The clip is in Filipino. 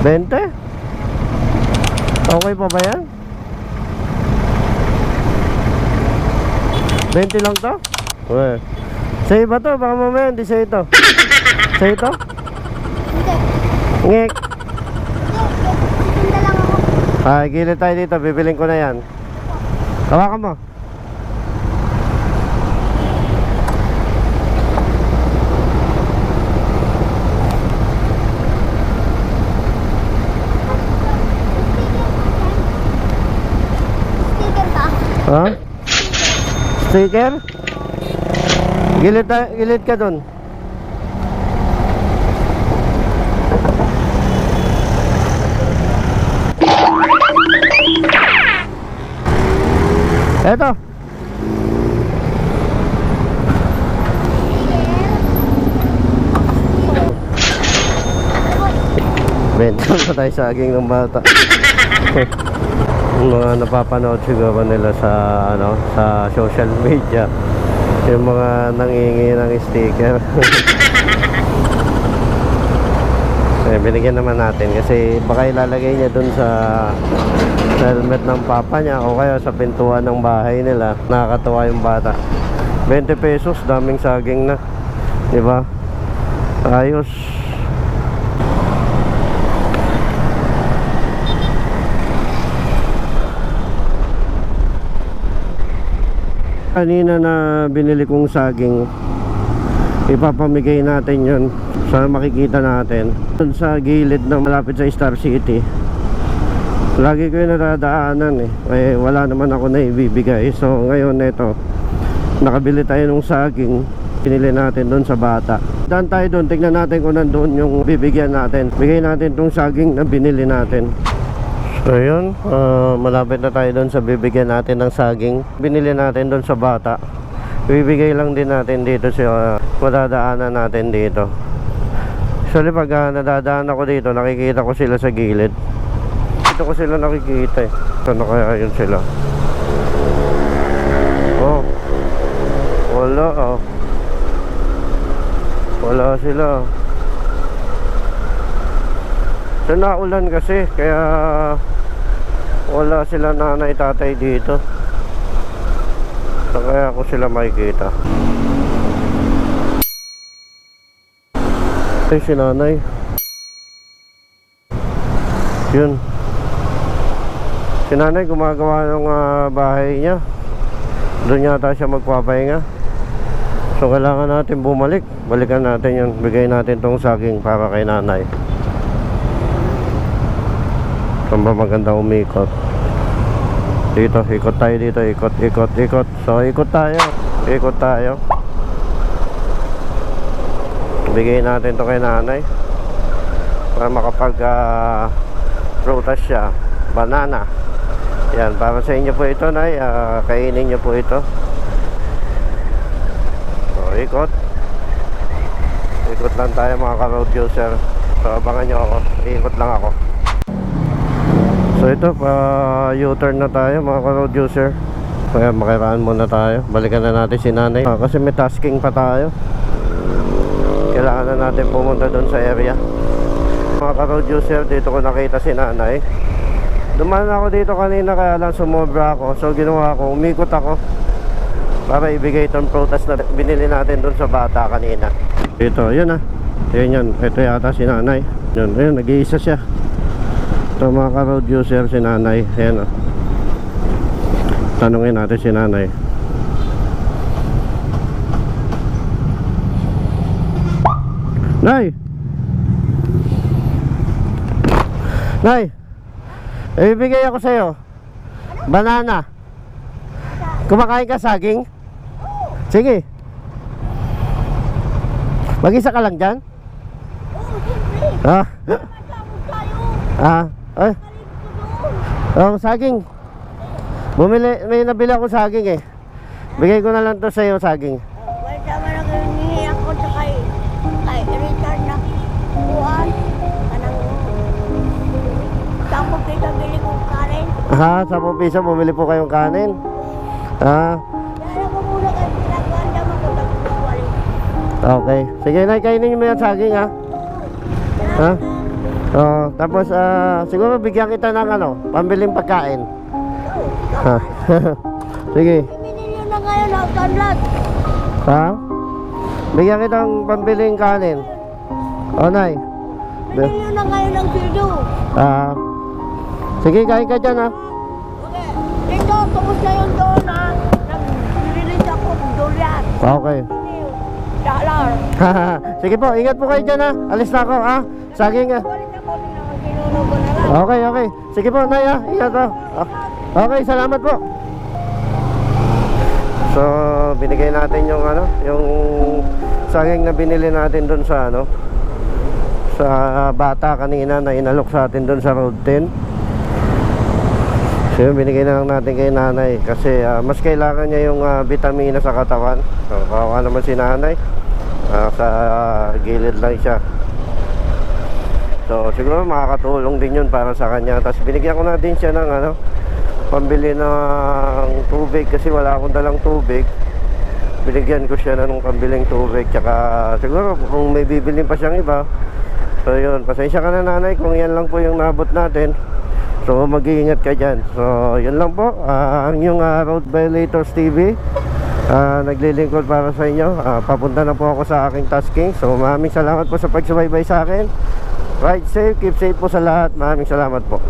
20? Okay pa ba yan? 20 lang to? Uy. Sa'yo ba to? Baka mamaya hindi sa'yo to. Sa'yo to? Hindi. Ngek. Tinda lang ako. Gilid tayo dito, bibiling ko na yan. Hawakan mo. Sticker ba? Ha? Sticker? Gilid ka dun. Eto. Benta na tayo saging ng bata. Mga napapanood siguro nila sa sa social media, yung mga nangingi ng sticker. Binigyan naman natin kasi baka ilalagay niya dun sa helmet ng papa niya o kaya sa pintuan ng bahay nila. Nakakatawa yung bata. 20 pesos, daming saging na, diba? Ayos. Kanina na binili kong saging, ipapamigay natin yun sa makikita natin dun sa gilid na malapit sa Star City. Lagi ko yung nadadaanan eh, wala naman ako na ibibigay. So ngayon ito, nakabili tayo ng saging, pinili natin dun sa bata. Daan tayo dun, tignan natin kung nandun yung bibigyan natin. Bigay natin tong saging na binili natin. So yun, malapit na tayo dun sa bibigyan natin ng saging binili natin dun sa bata. Bibigay lang din natin dito sa madadaanan natin dito. Actually pag nadadaan ako dito, nakikita ko sila sa gilid. Dito ko sila nakikita eh. Saan kaya yun sila? Oh, wala oh. Wala sila. So naulan kasi, kaya wala sila nanay tatay dito. So kaya ako sila makikita. Ay, si nanay. Yun. Si nanay gumagawa ng bahay niya. Doon yata siya magpapahinga. So kailangan natin bumalik. Balikan natin yun. Bigay natin tong saging para kay nanay. Saan ba maganda umikot? Dito, ikot tayo dito. Ikot. So ikot tayo. Ikot tayo. Bigay natin to kay nanay para makapag prutas siya. Banana. Yan, para sa inyo po ito, nay. Kainin nyo po ito. So ikot. Ikot lang tayo mga ka-road user. So abangan nyo ako. Ikot lang ako. So ito, U-turn na tayo mga ka-road user. Kaya makiraan muna tayo. Balikan na natin si nanay kasi may tasking pa tayo. Kailangan na natin pumunta doon sa area. Mga ka-road user, dito ko nakita si nanay. Dumaan ako dito kanina kaya lang sumobra ako. So ginawa ko, umikot ako para ibigay itong prutas na binili natin doon sa bata kanina. Dito, yun yun. Ito yata si nanay. Yun, ayun, nag-iisa siya. Ito mga ka-road user, si nanay. Ayan tanungin natin si nanay. Nay! Nay! Ibibigay ako sa'yo. Banana. Kumakain ka saging? Sige. Mag-isa ka lang dyan? Ah? Ay. Oh, saging. May nabili ako saging eh. Bigay ko na lang to sa'yo saging. Well, tama na kayo nihi ako sa kay Richard na buwan. Anang tampo kita bili kong kanin. 10 piso bumili po kayong kanin. Kaya ko muna kayo pinaganda mo kung nagpuwali. Okay. Sige, nay, kainin niyo mo yan saging ha. Tapos siguro bigyan kita ng ano, pambiling pagkain. Ha. Sige. Binili nyo na ngayon ang tanlat. Ha? Bigyan kitang pambiling kanin. Nay. Binili nyo na ngayon ang sildo. Sige, kain ka dyan ha. Okay. Dito, tungos na yun doon ha. Nag-release ako ng durian. Okay. Dollar. Sige po, ingat po kayo dyan ha. Alis na ako ha. Saging ha. Balik ako din naman kinunog ko na lang. Okay. Sige po, Nay ha. Ingat po. Okay, salamat po. So, binigay natin yung ano, yung saging na binili natin doon sa ano, sa bata kanina na inalok sa atin doon sa Road 10. So, yun, binigay na lang natin kay nanay kasi mas kailangan niya yung vitamina sa katawan. So, kawawa naman si nanay. Sa gilid lang siya. So, siguro makakatulong din yun para sa kanya. Tapos binigyan ko na din siya ng ano, pambili ng tubig kasi wala akong dalang tubig. Binigyan ko siya ng pambiling tubig. Tsaka siguro kung may bibilin pa siyang iba. So yun, pasensya ka na nanay kung yan lang po yung nabot natin. So mag-iingat ka dyan. So yun lang po, ang yung Road Violators TV, naglilingkod para sa inyo. Papunta na po ako sa aking tasking. So maraming salamat po sa pagsubaybay sa akin. Ride safe, keep safe po sa lahat. Maraming salamat po.